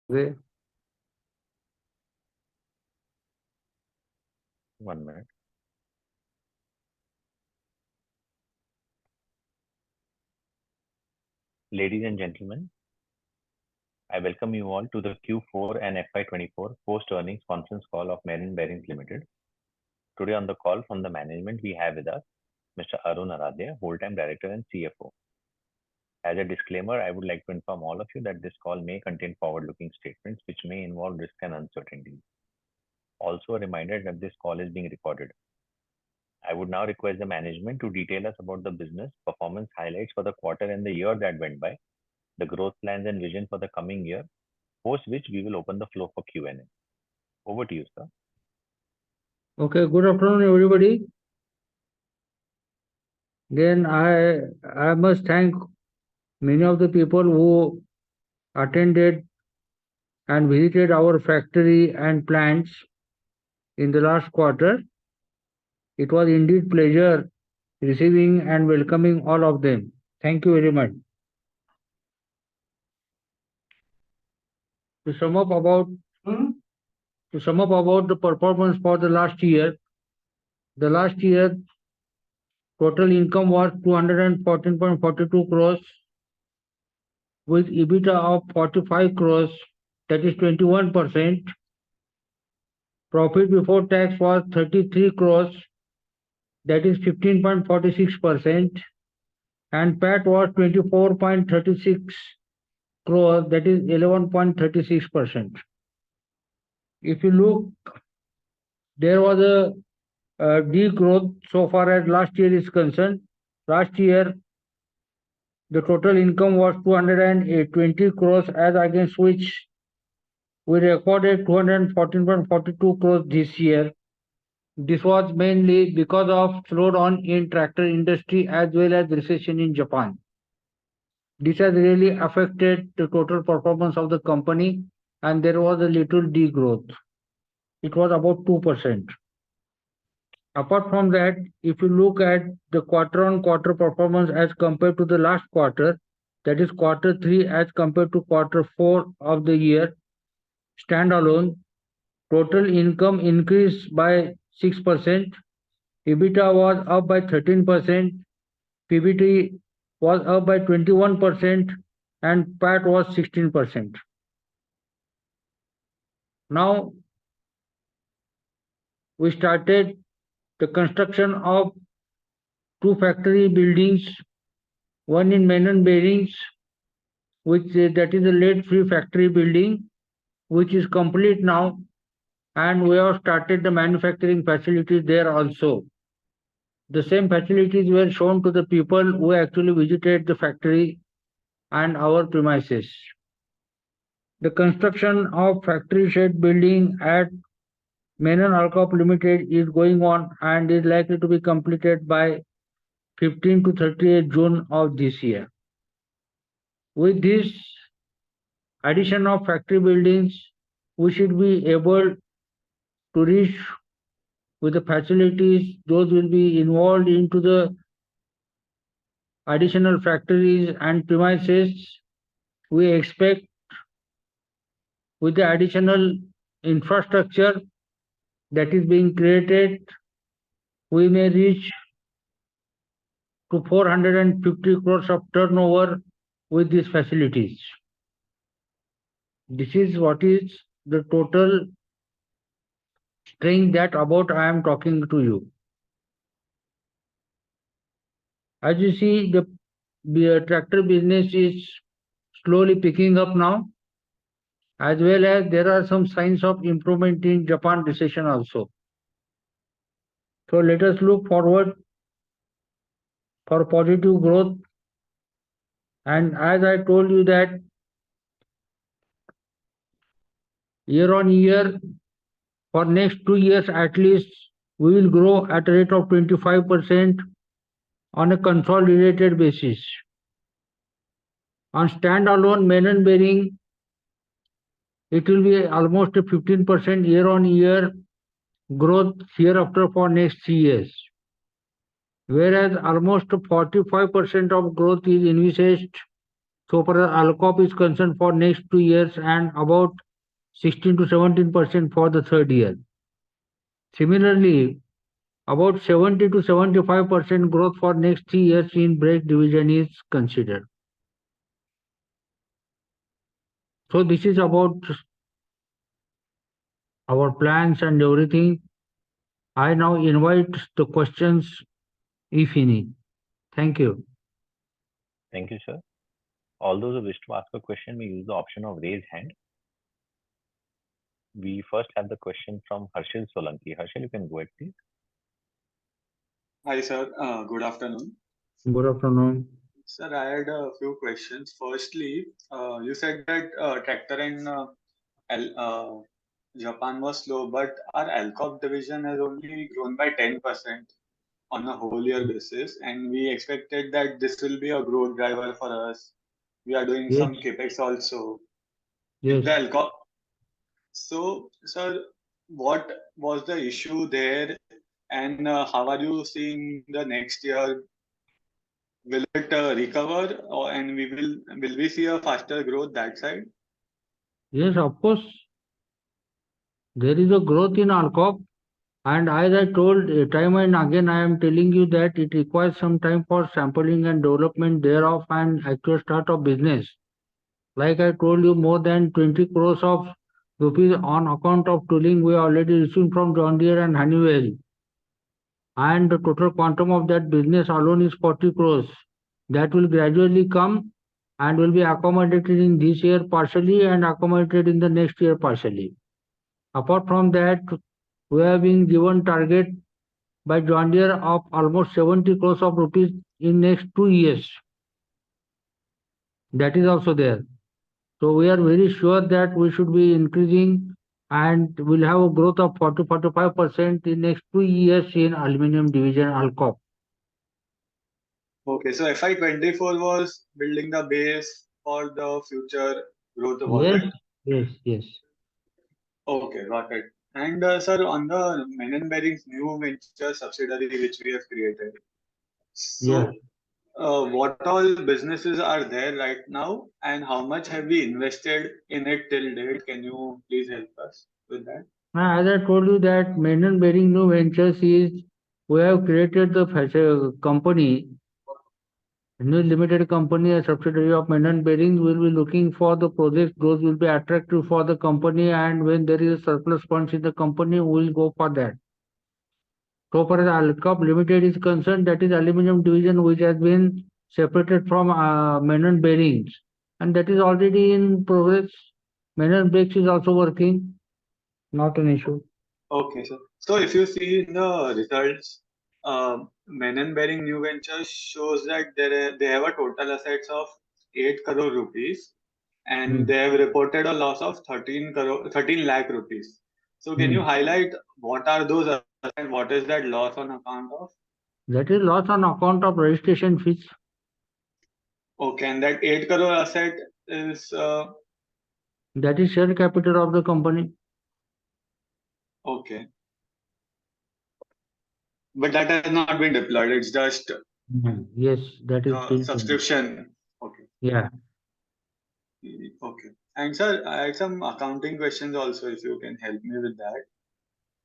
They 1 minute. Ladies and gentlemen, I welcome you all to the Q4 and FY24 post-earnings conference call of Menon Bearings Limited. Today on the call from the management, we have with us Mr. Arun Aradhya, Whole-time Director and CFO. As a disclaimer, I would like to inform all of you that this call may contain forward-looking statements which may involve risk and uncertainties. Also, a reminder that this call is being recorded. I would now request the management to detail us about the business performance highlights for the quarter and the year that went by, the growth plans and vision for the coming year, post which we will open the floor for Q&A. Over to you, sir. Okay, good afternoon, everybody. Then I must thank many of the people who attended and visited our factory and plants in the last quarter. It was indeed pleasure receiving and welcoming all of them. Thank you very much. To sum up about the performance for the last year, total income was 214.42 crores with EBITDA of 45 crores, that is 21%. Profit before tax was 33 crores, that is 15.46%. And PAT was 24.36 crores, that is 11.36%. If you look, there was a degrowth so far as last year is concerned. Last year, the total income was 220 crores, as against which we recorded 214.42 crores this year. This was mainly because of slowdown in tractor industry as well as recession in Japan. This has really affected the total performance of the company, and there was a little degrowth. It was about 2%. Apart from that, if you look at the quarter-on-quarter performance as compared to the last quarter, that is quarter 3 as compared to quarter 4 of the year, standalone, total income increased by 6%, EBITDA was up by 13%, PBT was up by 21%, and PAT was 16%. Now, we started the construction of 2 factory buildings, one in Menon Bearings, that is a lead-free factory building, which is complete now, and we have started the manufacturing facilities there also. The same facilities were shown to the people who actually visited the factory and our premises. The construction of factory shed building at Menon Alcop Limited is going on and is likely to be completed by 15 to 38 June of this year. With this addition of factory buildings, we should be able to reach with the facilities. Those will be involved into the additional factories and premises. We expect with the additional infrastructure that is being created, we may reach to 450 crores of turnover with these facilities. This is what is the total thing that about I am talking to you. As you see, the tractor business is slowly picking up now, as well as there are some signs of improvement in Japan recession also. So let us look forward for positive growth. And as I told you that year on year, for next 2 years at least, we will grow at a rate of 25% on a consolidated basis. On standalone Menon Bearing, it will be almost a 15% year-on-year growth hereafter for next 3 years. Whereas almost 45% of growth is envisaged So far as Alcop is concerned for next 2 years and about 16 to 17% for the third year. Similarly, about 70 to 75% growth for next 3 years in brake division is considered. So this is about our plans and everything. I now invite the questions, if any. Thank you. Thank you, sir. All those who wish to ask a question may use the option of raise hand. We first have the question from Harshil Solanki. Harshil, you can go ahead, please. Hi, sir. Good afternoon. Good afternoon. Sir, I had a few questions. Firstly, you said that tractor in Japan was slow, but our Alcop division has only grown by 10% on a whole year basis, and we expected that this will be a growth driver for us. We are doing Yes, some capex also in yes. the Alcop. So, sir, what was the issue there, and how are you seeing the next year? Will it recover, and will we see a faster growth that side? Yes, of course, there is a growth in Alcop. And as I told time and again, I am telling you that it requires some time for sampling and development thereof and actual start of business. Like I told you, more than 20 crores of rupees on account of tooling we already received from John Deere and Honeywell. And the total quantum of that business alone is 40 crores. That will gradually come and will be accommodated in this year partially and accommodated in the next year partially. Apart from that, we have been given target by John Deere of almost 70 crores of rupees in next 2 years. That is also there. So we are very sure that we should be increasing and will have a growth of 40-45% in next 2 years in aluminum division Alcop. Okay, so FY24 was building the base for the future growth, was Yes, it? yes. Okay, got it. And sir, on the Menon Bearings new venture subsidiary which we have created, Yeah. so what all businesses are there right now, and how much have we invested in it till date? Can you please help us with that? As I told you that Menon Bearing New Ventures is we have created the company, new limited company, a subsidiary of Menon Bearings will be looking for the projects. Those will be attractive for the company, and when there is a surplus funds in the company, we will go for that. So far as Alcop Limited is concerned, that is aluminum division which has been separated from Menon Bearings, and that is already in progress. Menon Brakes is also working, not an issue. Okay, so if you see in the results, Menon Bearing New Ventures shows that they have a total assets of 8 crore rupees, and Hmm. they have reported a loss of 13 lakh rupees. So can you Hmm. highlight what are those assets and what is that loss on account of? That is loss on account of registration fees. Okay, and that 8 crore asset is That is share capital of the company. okay, but that has not been deployed. It's just Yes, that is the still pending. subscription. Okay. Yeah. Okay. And sir, I had some accounting questions also, if you can help me with that.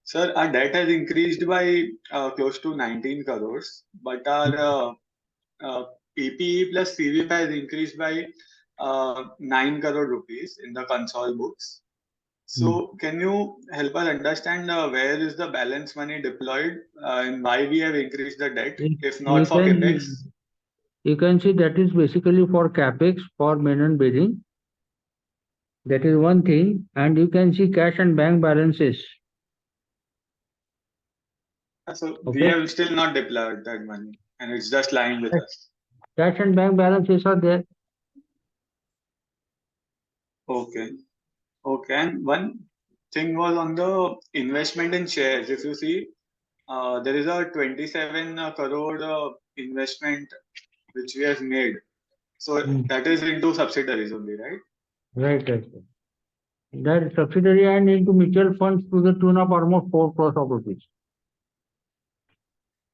Sir, our debt has increased by close to 19 crores, but our PPE plus CVP has increased by 9 crore rupees in the console books. Hmm. So, can you help us understand where is the balance money deployed and why we have increased the debt, You if you not for capex? can you can see that is basically for capex for Menon Bearing. That is one thing, and you can see cash and bank balances. So, we Okay, have still not deployed that money and it's just lying with us. cash and bank balances are there. Okay. Okay. And one thing was on the investment in shares. If you see, there is a 27 crore investment which we have made. So Hmm. that is into subsidiaries only, right? Right. That is subsidiary and into mutual funds to the tune of almost 4 crores of rupees.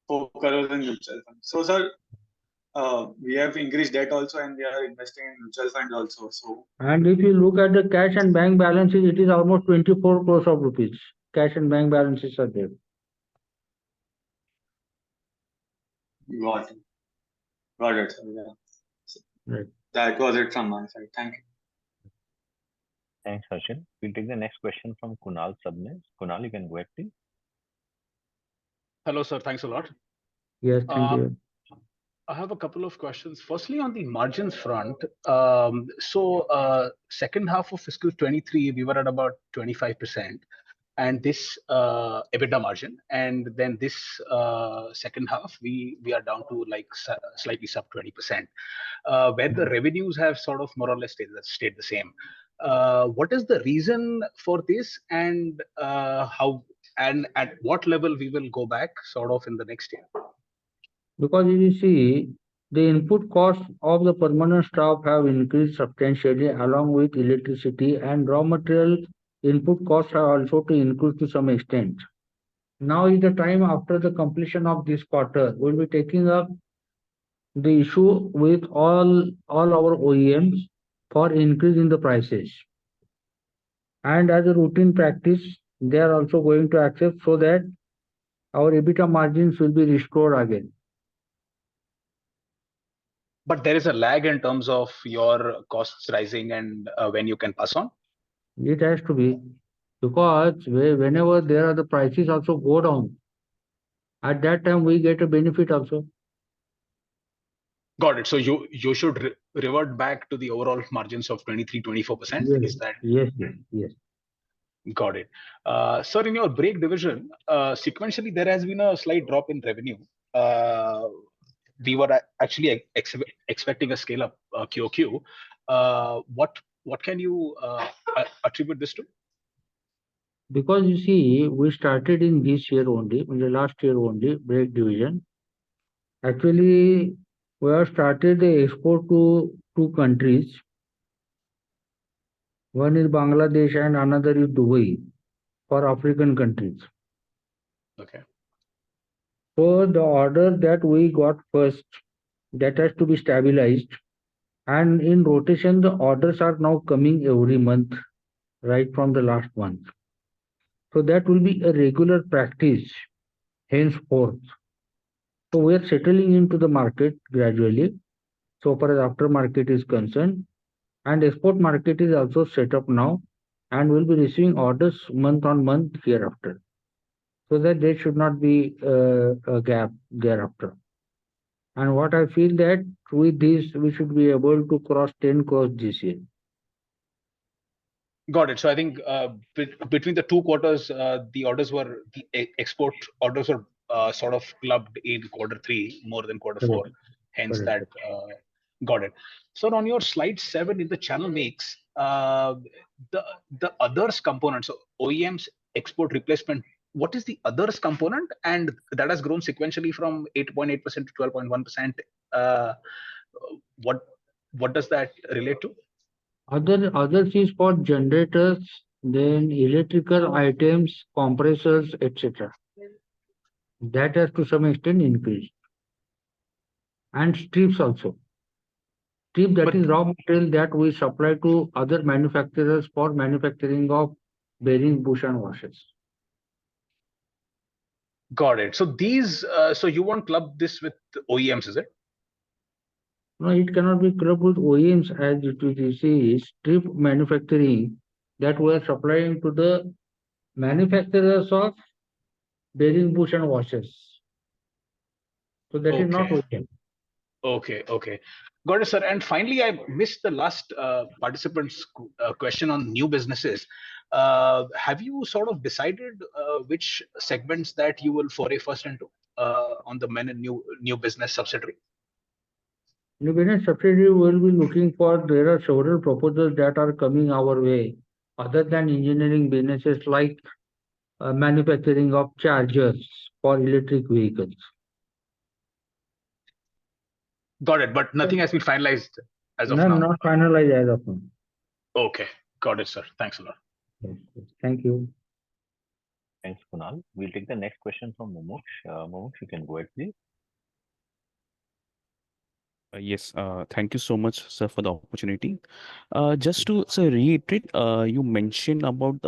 4 crores in mutual funds. So, sir, we have increased debt also, and we are investing in mutual fund also. So And if you look at the cash and bank balances, it is almost 24 crores of rupees. Cash and bank balances are there. got it. Got it, sir. Yeah. Right. That was it from my side. Thank you. Thanks, Harshit. We'll take the next question from Kunal Sabnis. Kunal, you can go ahead, please. Hello, sir. Thanks a lot. Yes, thank you. I have a couple of questions. Firstly, on the margins front, second half of fiscal 23, we were at about 25%, and this EBITDA margin, and then this second half, we are down to like slightly sub 20%, where the revenues have sort of more or less stayed the same. What is the reason for this, and how and at what level we will go back sort of in the next year? Because you see, the input costs of the permanent staff have increased substantially along with electricity, and raw material input costs have also to increase to some extent. Now is the time after the completion of this quarter, we'll be taking up the issue with all our OEMs for increase in the prices. And as a routine practice, they are also going to accept so that our EBITDA margins will be restored again. But there is a lag in terms of your costs rising and when you can pass on. It has to be, because whenever there are the prices also go down, at that time we get a benefit also. Got it. So you should revert back to the overall margins of 23-24%. Yes, Is that? yes. Got it. Sir, in your brake division, sequentially there has been a slight drop in revenue. We were actually expecting a scale up QOQ. What can you attribute this to? Because you see, we started in this year only, in the last year only, brake division. Actually, we have started the export to two countries. One is Bangladesh and another is Dubai, for African countries. Okay. So the order that we got first, that has to be stabilized. And in rotation, the orders are now coming every month, right from the last month. So that will be a regular practice henceforth. So we are settling into the market gradually, so far as aftermarket is concerned, and export market is also set up now, and we'll be receiving orders month on month hereafter, so that there should not be a gap thereafter. And what I feel that with this, we should be able to cross 10 crores this year. Got it. So I think between the 2 quarters, the export orders were sort of clubbed in Q3 more than Q4. Hence Correct. that. Got it. So on your slide 7 in the channel mix, the others component, so OEMs export replacement, what is the others component? And that has grown sequentially from 8.8% to 12.1%. What does that relate to? Others is for generators, then electrical items, compressors, etc. That has to some extent increased. And strips also. Strip, that is raw material that we supply to other manufacturers for manufacturing of bearing, bush and washers. Got it. So these, so you won't club this with OEMs, is it? No, it cannot be clubbed with OEMs, as it is strip manufacturing that we are supplying to the manufacturers of bearing, bush and washers. So that is not OEM. Okay. Got it, sir. And finally, I missed the last participant's question on new businesses. Have you sort of decided which segments that you will foray first into on the Menon new business subsidiary? New business subsidiary will be looking for, there are several proposals that are coming our way, other than engineering businesses like manufacturing of chargers for electric vehicles. Got it, but nothing has been finalized as of now. Not finalized as of now. Okay, got it, sir. Thanks a lot. Yes. Thank you. Thanks, Kunal. We'll take the next question from Mumuksh. Mumuksh, you can go ahead, please. Yes, thank you so much, sir, for the opportunity. Just to sir, reiterate, you mentioned about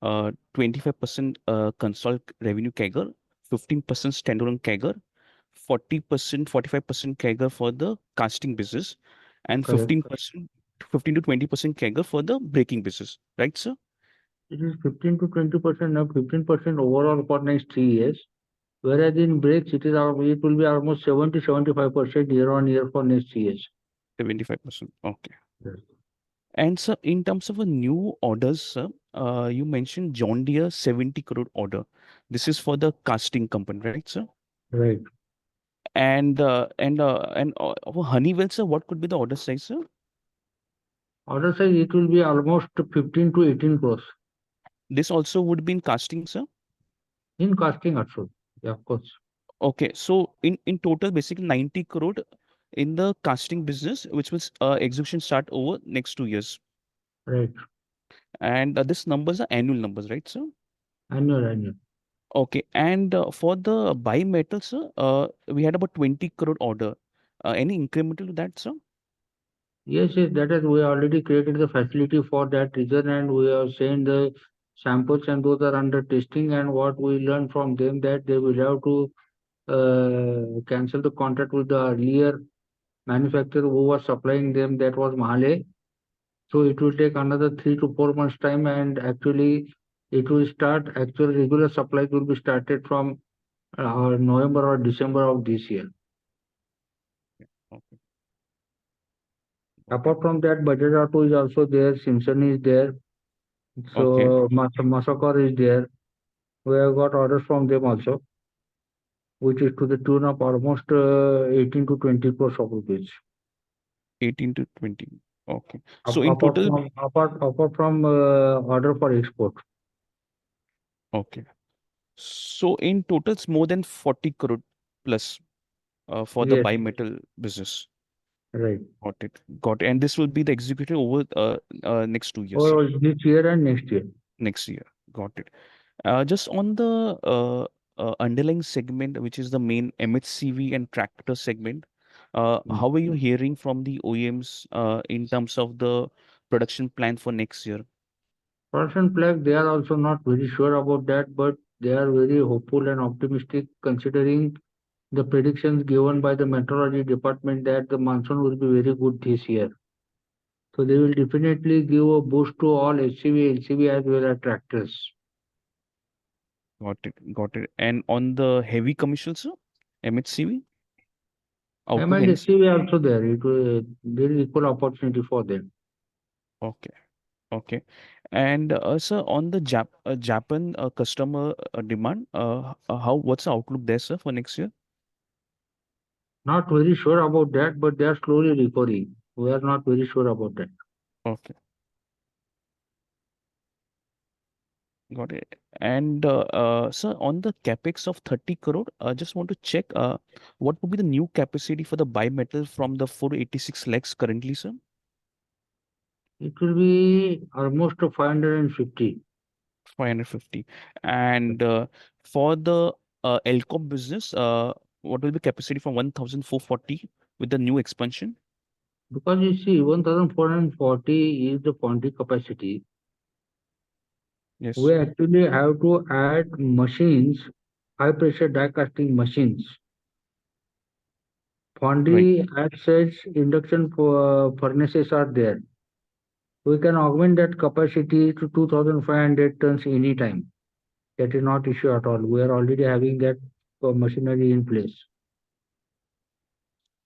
25% consult revenue CAGR, 15% standalone CAGR, 40%, 45% CAGR for the casting business, and Correct. 15%, 15 to 20% CAGR for the braking business, right, sir? It is 15 to 20%, now 15% overall for next 3 years. Whereas in brakes, it will be almost 70-75% year on year for next 3 years. 75%. Okay. Yes. And sir, in terms of a new orders, sir, you mentioned John Deere 70 crore order. This is for the casting company, right, sir? Right. And for Honeywell, sir, what could be the order size, sir? Order size, it will be almost 15 to 18 crores This also would be in casting, sir. in casting also. Yeah, of course. Okay, so in total, basically 90 crore in the casting business, which will execution start over next 2 years. Right. And this numbers are annual numbers, right, sir? Annual. Okay, and for the bimetal, sir, we had about 20 crore order. Any incremental to that, sir? Yes, that is, we already created the facility for that reason, and we have sent the samples, and those are under testing. And what we learned from them, that they will have to cancel the contract with the earlier manufacturer who was supplying them, that was Mahle. So it will take another 3 to 4 months time, and actually it will start, actual regular supplies will be started from November or December of this year. Okay. Apart from that, Budget Auto is also there, Simpson is there, Okay. so Masakor is there. We have got orders from them also, which is to the tune of almost 18 to 20 crores of rupees. 18 to 20. Okay. So in Apart total, from order for export. okay. So in total, it's more than 40 crore plus for the Yes, bimetal business. right. Got it. Got it. And this will be the executed over next 2 years, sir. Or this year and next year. Next year. Got it. Just on the underlying segment, which is the main MHCV and tractor segment, Mm. how are you hearing from the OEMs in terms of the production plan for next year? Production flag, they are also not very sure about that, but they are very hopeful and optimistic considering the predictions given by the meteorology department that the monsoon will be very good this year. So they will definitely give a boost to all HCV, LCV as well as tractors. Got it. Got it. And on the heavy commercial, sir, MHCV M outlook, and any? HCV also there. There is equal opportunity for them. Okay. Okay. And sir, on the Japan customer demand, what's the outlook there, sir, for next year? Not very sure about that, but they are slowly recovering. We are not very sure about that. Okay. Got it. And sir, on the capex of 30 crore, I just want to check what would be the new capacity for the bimetal from the 486 lakhs currently, sir? It will be almost 550. 550. And for the LCOM business, what will be capacity from 1,440 with the new expansion? Because you see, 1440 is the quantity capacity. Yes, We actually have to add machines, high pressure die casting machines. right. Foundry as such, induction furnaces are there. We can augment that capacity to 2500 tons anytime. That is not issue at all. We are already having that machinery in place.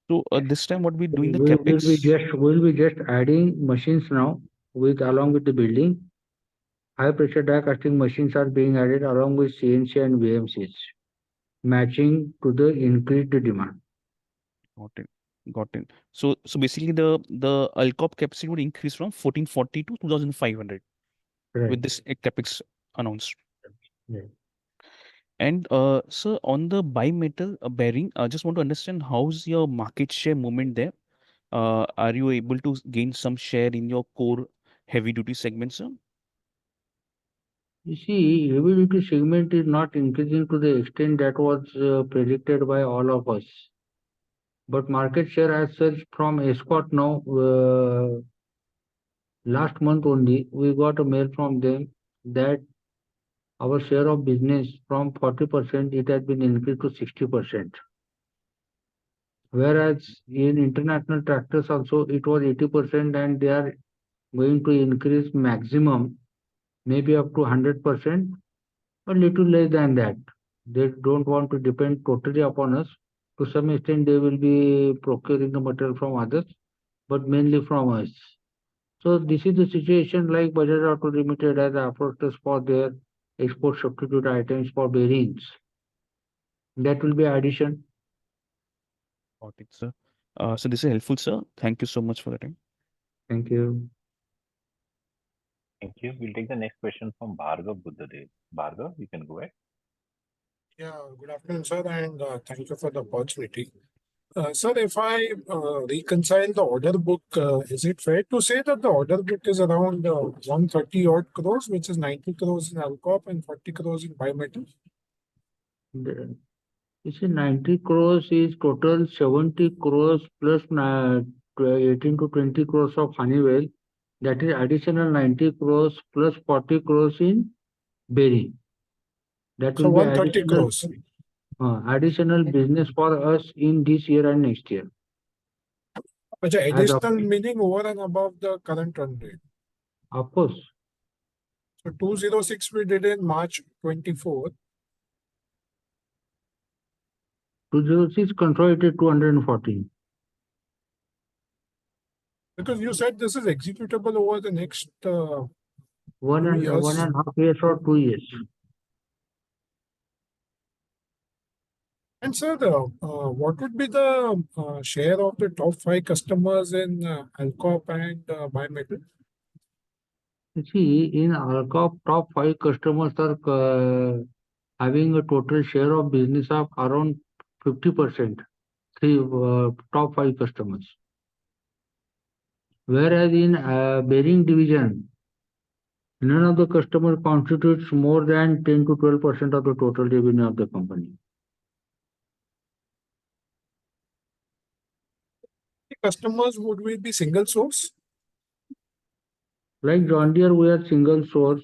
So this time, what we doing the We capex? will be just adding machines now with along with the building. High pressure die casting machines are being added along with CNC and VMCs, matching to the increased demand. Got it. Got it. So basically, the LCOP capacity would increase from 1440 to 2,500 Right. with this capex announced. Right. And sir, on the bimetal bearing, I just want to understand how's your market share movement there? Are you able to gain some share in your core heavy duty segment, sir? You see, heavy duty segment is not increasing to the extent that was predicted by all of us. But market share as such from Escort now, last month only, we got a mail from them that our share of business from 40%, it has been increased to 60%. Whereas in international tractors also, it was 80% and they are going to increase maximum, maybe up to 100%, a little less than that. They don't want to depend totally upon us. To some extent, they will be procuring the material from others, but mainly from us. So this is the situation like Bajaj Auto Limited has approached us for their export substitute items for bearings. That will be addition. Got it, sir. So this is helpful, sir. Thank you so much for the time. Thank you. Thank you. We'll take the next question from Bhargav Buddhadev. Bhargav, you can go ahead. Yeah, good afternoon, sir, and thank you for the opportunity. Sir, if I reconcile the order book, is it fair to say that the order book is around 130 odd crores, which is 90 crores in Alcop and 40 crores in Bimetal? You see, 90 crores is total 70 crores plus 18 to 20 crores of Honeywell. That is additional 90 crores plus 40 crores in bearing. That So will be 130 crores. additional business for us in this year and next year. But As of, additional meaning over and above the current run rate. of course, So 206 we did in March 24. 206 consolidated 214. Because you said this is executable over the next One 2 and years. 1.5 years or 2 years. And sir, what would be the share of the top 5 customers in Alcop and Bimetal? You see, in Alcop, top 5 customers are having a total share of business of around 50%. Top 5 customers. Whereas in bearing division, none of the customer constitutes more than 10 to 12% of the total revenue of the company. The customers would we be single source? Like John Deere, we are single source.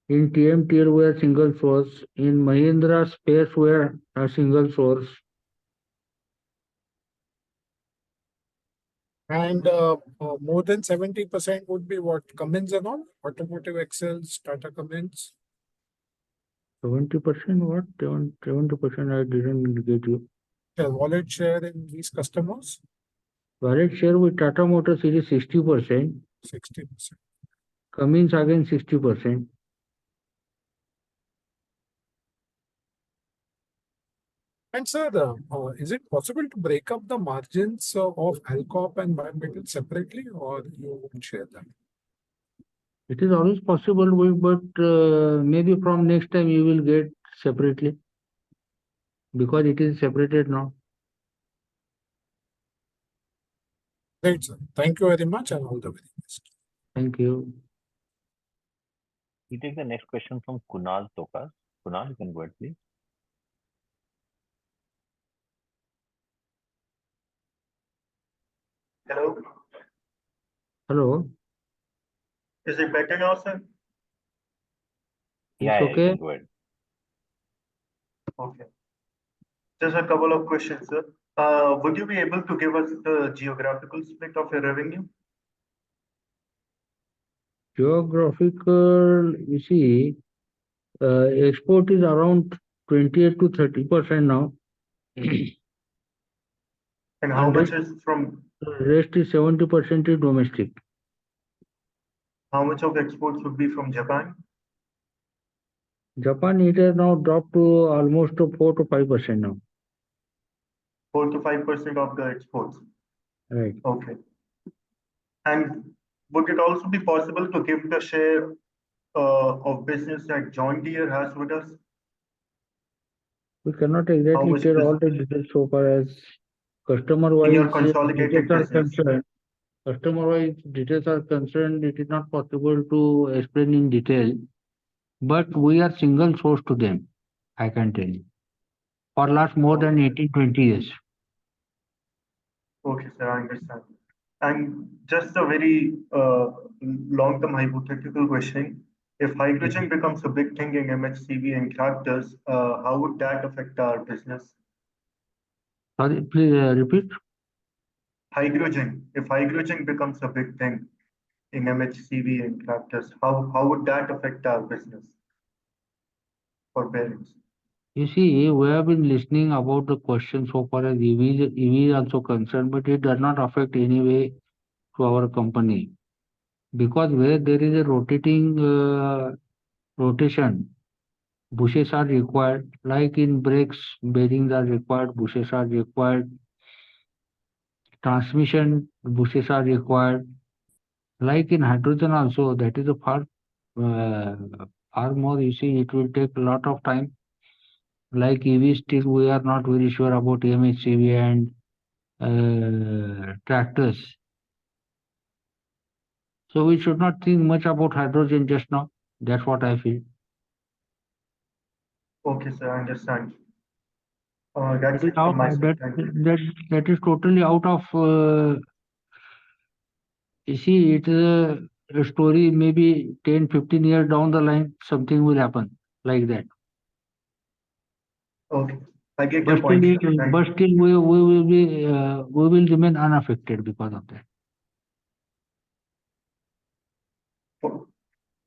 In TMTL, we are single source. In Mahindra Space, we are a single source. And more than 70% would be what? Cummins and all? Automotive Excels, Tata Cummins. 70% what? 70% I didn't get you. The wallet share in these customers? Wallet share with Tata Motors is 60%. 60%. Cummins again 60%. And sir, is it possible to break up the margins of Alcop and Bimetal separately, or you won't share that? It is always possible, but maybe from next time you will get separately because it is separated now. Great, sir. Thank you very much and all the very best. Thank you. We take the next question from Kunal Tokas. Kunal, you can go ahead, please. Hello, Hello. is it better now, sir? Yeah, It's you okay. can go ahead. Okay. Just a couple of questions, sir. Would you be able to give us the geographical split of your revenue? Geographical, you see, export is around 28 to 30% now. And how And much is from, rest is 70% is domestic. how much of exports would be from Japan? Japan, it has now dropped to almost to 4 to 5% now. 4 to 5% of the exports. Right. Okay. And would it also be possible to give the share of business that John Deere has with us? We cannot exactly much share all the business? details so far as In your customer-wise details consolidated are business? concerned. Customer-wise details are concerned, it is not possible to explain in detail. But we are single source to them, I can tell you. For last more than Okay. 18, 20 years. Okay, sir, I understand. And just a very long-term hypothetical question. If hydrogen becomes a big thing in MHCV and tractors, how would that affect our business? Sorry, please repeat. Hydrogen, if hydrogen becomes a big thing in MHCV and tractors, how would that affect our business for bearings? You see, we have been listening about the question so far as EV is also concerned, but it does not affect any way to our company because where there is a rotation, bushes are required. Like in brakes, bearings are required, bushes are required. Transmission, bushes are required. Like in hydrogen also, that is a uh, far more. You see, it will take a lot of time. Like EV, still we are not very sure about MHCV and tractors. So we should not think much about hydrogen just now. That's what I feel. Okay, sir, I understand. That That's is it out from my of side. Thank you. that is totally out of. You see, it is a story. Maybe 10, 15 years down the line, something will happen like that. Okay, I get But your still, point, sir. Thank you. we will be we will remain unaffected because of that.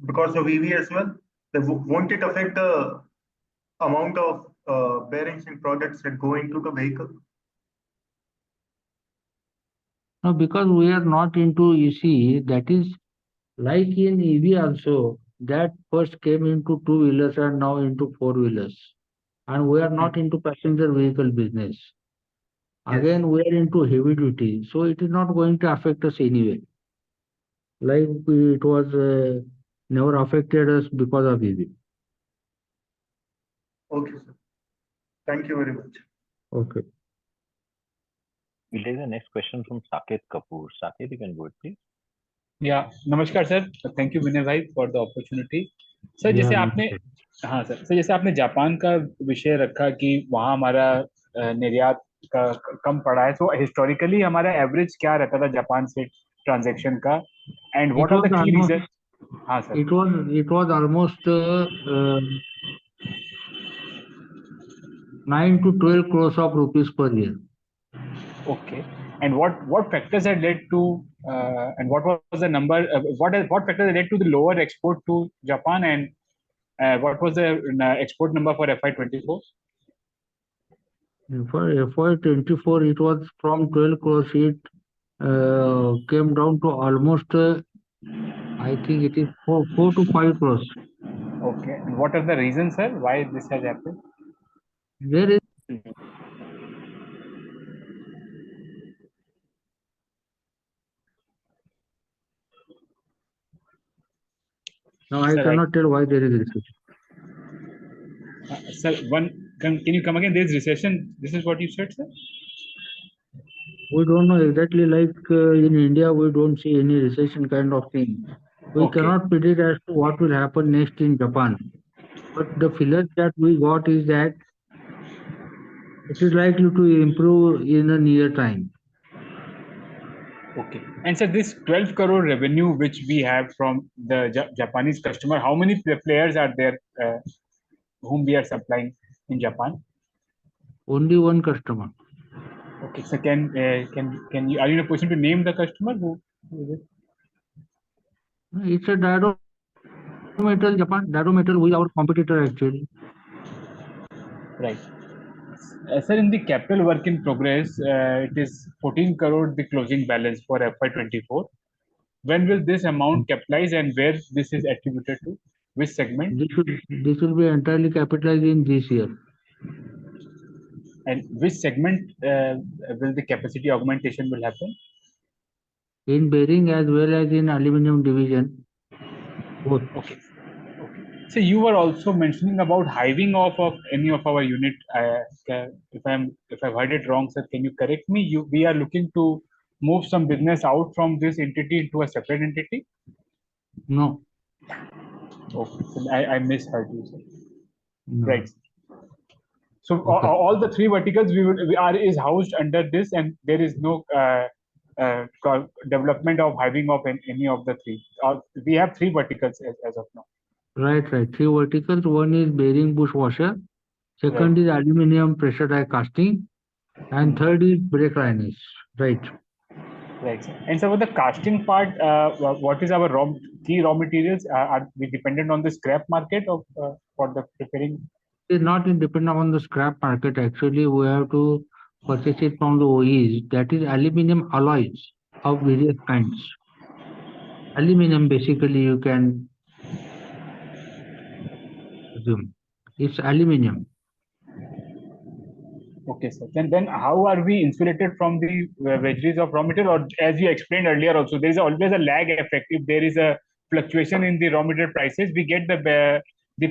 Because of EV as well, won't it affect the amount of bearings and products that go into the vehicle? No, because we are not into. You see, that is like in EV also. That first came into two-wheelers and now into four-wheelers. And we are not into passenger vehicle business. Yes. Again, we are into heavy duty, so it is not going to affect us anyway. Like it was never affected us because of EV. Okay, sir. Thank you very much. Okay. We'll take the next question from Saket Kapoor. Saket, you can go it, please. या नमस्कार sir, thank you विनय भाई for the opportunity. Sir जैसे Yeah. आपने हाँ sir जैसे आपने Japan का विषय रखा कि वहाँ हमारा निर्यात का कम पड़ा है, तो हिस्टोरिकली हमारा एवरेज क्या रहता था जापान से ट्रांजैक्शन का, and what It are was the key almost reason? हाँ sir, it was almost 9 to 12 crores of rupees per year. okay. And what factors had led to and what was the number? What factors had led to the lower export to Japan, and what was the export number for FY24? For FY24, it was from 12 crores. It came down to almost, I think it is 4 to 5 crores. Okay. And what are the reasons, sir, why this has happened? There is now I Sir, cannot tell why there is recession. sir, can you come again? There is recession. This is what you said, sir. We don't know exactly. Like in India, we don't see any recession kind of thing. We Okay. cannot predict as to what will happen next in Japan. But the feeling that we got is that it is likely to improve in the near time. Okay. And sir, this 12 crore revenue which we have from the Japanese customer, how many players are there whom we are supplying in Japan? Only one customer. Okay. So can you, are you in a position to name the customer who is it? It's a Metal Japan. Metal who is our competitor actually. Right. Sir, in the capital work in progress, it is 14 crore the closing balance for FY24. When will this amount capitalize and where this is attributed to? Which segment? This will be entirely capitalized in this year. And which segment will the capacity augmentation will happen? In bearing as well as in aluminum division, both. Okay. So you were also mentioning about hiving off of any of our unit. If I've heard it wrong, sir, can you correct me? We are looking to move some business out from this entity into a separate entity. No. Okay, so I misheard you, sir. No. Right. So Okay. all the three verticals is housed under this, and there is no development of hiving of any of the three. We have three verticals as of now. Right. Three verticals. One is bearing bush washer. Second is aluminum pressure die casting. And third is brake liners. Right. Right. And so, for the casting part, what is our key raw materials? Are we dependent on the scrap market for the preparing? It's not dependent on the scrap market. Actually, we have to purchase it from the OEs. That is aluminum alloys of various kinds. Aluminum, basically, you can assume. It's aluminum. Okay, sir. Then how are we insulated from the vagaries of raw material? Or as you explained earlier, also there is always a lag effect. If there is a fluctuation in the raw material prices, we get the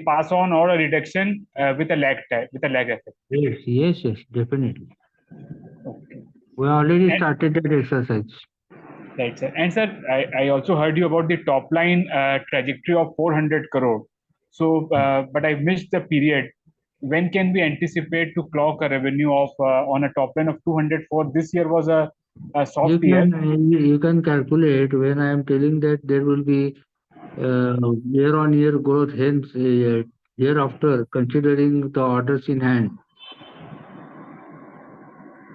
pass on or a reduction with a lag effect. Yes, definitely. Okay. We already And, started that exercise. right, sir. And sir, I also heard you about the top line trajectory of 400 crore. So, but I missed the period. When can we anticipate to clock a revenue of on a top line of 200 for this year was a soft year. You can calculate when I am telling that there will be year-on-year growth, hence year after, considering the orders in hand.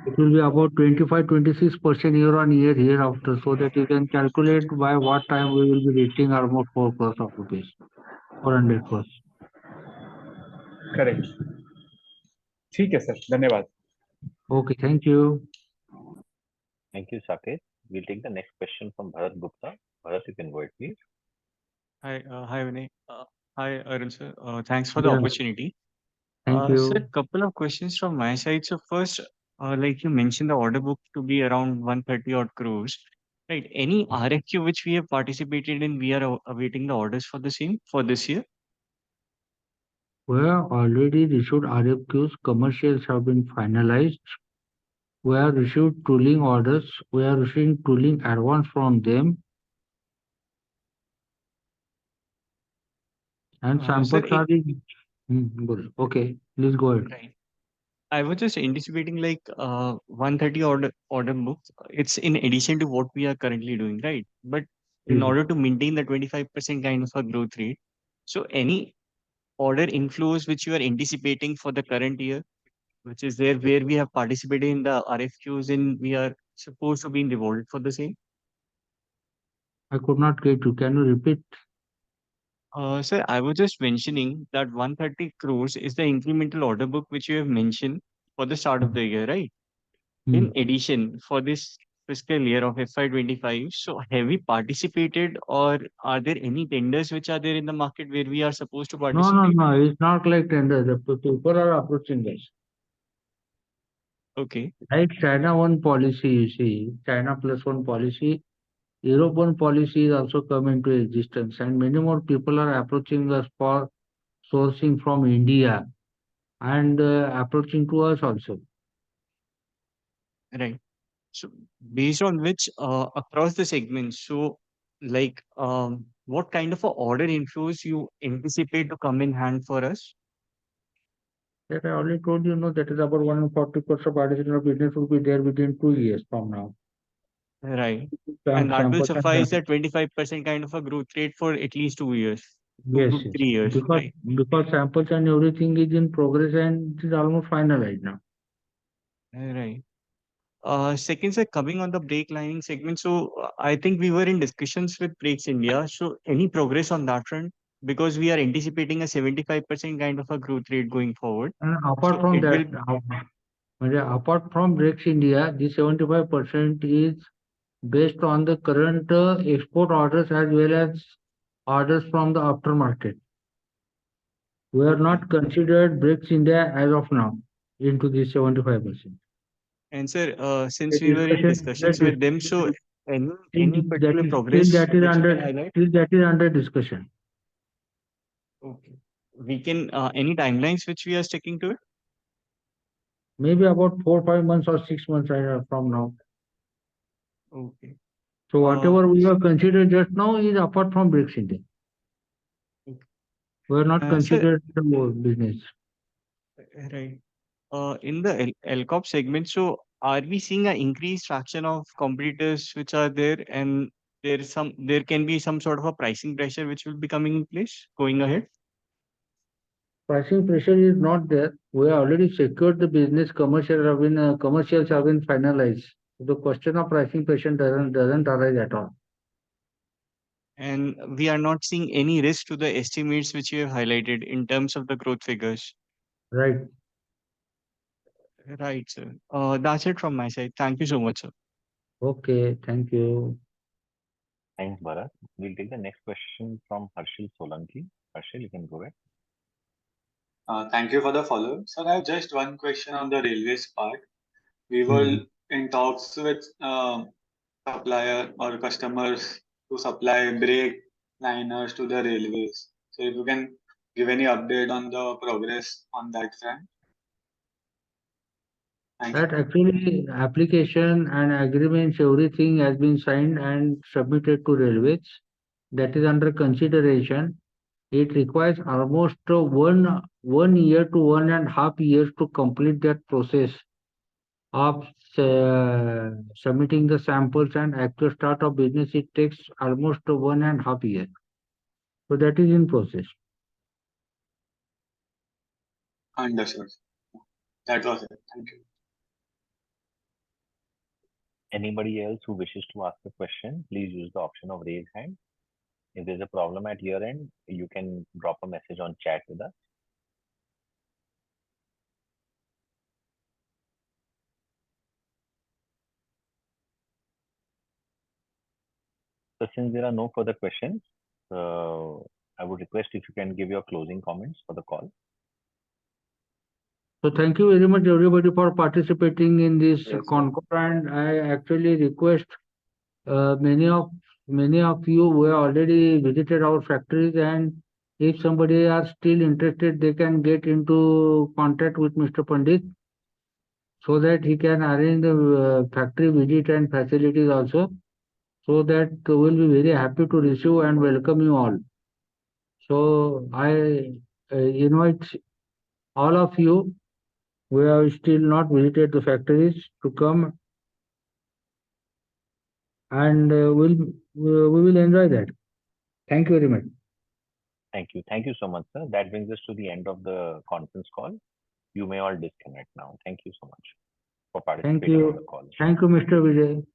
It will be about 25-26% year-on-year hereafter, so that you can calculate by what time we will be reaching almost 4 crores of rupees, 400 crores. Correct. ठीक है sir, धन्यवाद. Okay, thank you. Thank you, Saket. We'll take the next question from Bharat Gupta. Bharat, you can go ahead, please. Hi, Vinay. Hi, Arun sir. Thanks for the Yeah, opportunity. thank Sir, you. couple of questions from my side. So first, like you mentioned, the order book to be around 130 odd crores, right? Any RFQ which we have participated in, we are awaiting the orders for the same for this year. We have already issued RFQs, commercials have been finalized. We have received tooling orders. We are receiving tooling advance from them. And Sir, samples are in. Good. Okay, please go ahead. right. I was just anticipating like 130 order book. It's in addition to what we are currently doing, right? But in Mhm. order to maintain the 25% kind of a growth rate, so any order inflows which you are anticipating for the current year, which is there where we have participated in the RFQs and we are supposed to be rewarded for the same? I could not get you. Can you repeat? Sir, I was just mentioning that 130 crores is the incremental order book which you have mentioned for the start of the year, right? In Hmm. addition, for this fiscal year of FY25, so have we participated or are there any tenders which are there in the market where we are supposed to participate? No. It's not like tender. The people are approaching us. Okay, Like China one policy, you see, China plus one policy, European policy is also come into existence, and many more people are approaching us for sourcing from India and approaching to us also. right. So based on which across the segments, so like what kind of a order inflows you anticipate to come in hand for us? That I already told you, that is about 140% of artisanal business will be there within 2 years from now. Right. And that will Samples and suffice the 25% kind of a growth rate for at least 2 years, two yes, to 3 years, because right? samples and everything is in progress and it is almost finalized now. Right. Second, sir, coming on the brake lining segment. So I think we were in discussions with Brakes India. So any progress on that front? Because we are anticipating a 75% kind of a growth rate going forward. And apart So from it will, that, apart from Brakes India, the 75% is based on the current export orders as well as orders from the aftermarket. We are okay. not considered Brakes India as of now into this 75%. And sir, The since we were in discussion discussions with them, so any that particular is still progress which you can highlight? that is under discussion. Okay. We can any timelines which we are sticking to it? Maybe about 4-5 months or 6 months from now. Okay. So whatever we have considered just now is apart from Brakes India. Okay. We are not Sir, considered the business. right. In the LCOP segment, so are we seeing an increased fraction of competitors which are there, and there can be some sort of a pricing pressure which will be coming in place going ahead? Pricing pressure is not there. We have already secured the business. Commercials have been finalized. The question of pricing pressure doesn't arise at all. And we are not seeing any risk to the estimates which you have highlighted in terms of the growth figures. Right. Right, sir. That's it from my side. Thank you so much, sir. Okay. Thank you. Thanks, Bharat. We'll take the next question from Harshil Solanki. Harshil, you can go ahead. Thank you for the follow. Sir, I have just one question on the railways part. We were in talks with supplier or customers to supply brake liners to the railways. So if you can give any update on the progress on that front. Thank That you. actually application and agreements, everything has been signed and submitted to railways. That is under consideration. It requires almost 1 year to 1.5 years to complete that process of submitting the samples and actual start of business. It takes almost 1.5 years. So that is in process. Understood. That was it. Thank you. Anybody else who wishes to ask a question, please use the option of raise hand. If there's a problem at your end, you can drop a message on chat with us. So since there are no further questions, I would request if you can give your closing comments for the call. So thank you very much everybody for participating in this Yes, sir. conference, and I actually request many of you who have already visited our factories, and if somebody are still interested, they can get into contact with Mr. Pandit so that he can arrange the factory visit and facilities also, so that we'll be very happy to receive and welcome you all. So I invite all of you who have still not visited the factories to come, and we will enjoy that. Thank you very much. Thank you. Thank you so much, sir. That brings us to the end of the conference call. You may all disconnect now. Thank you so much for Thank participating on the you. call. Thank you, Mr. Vijay.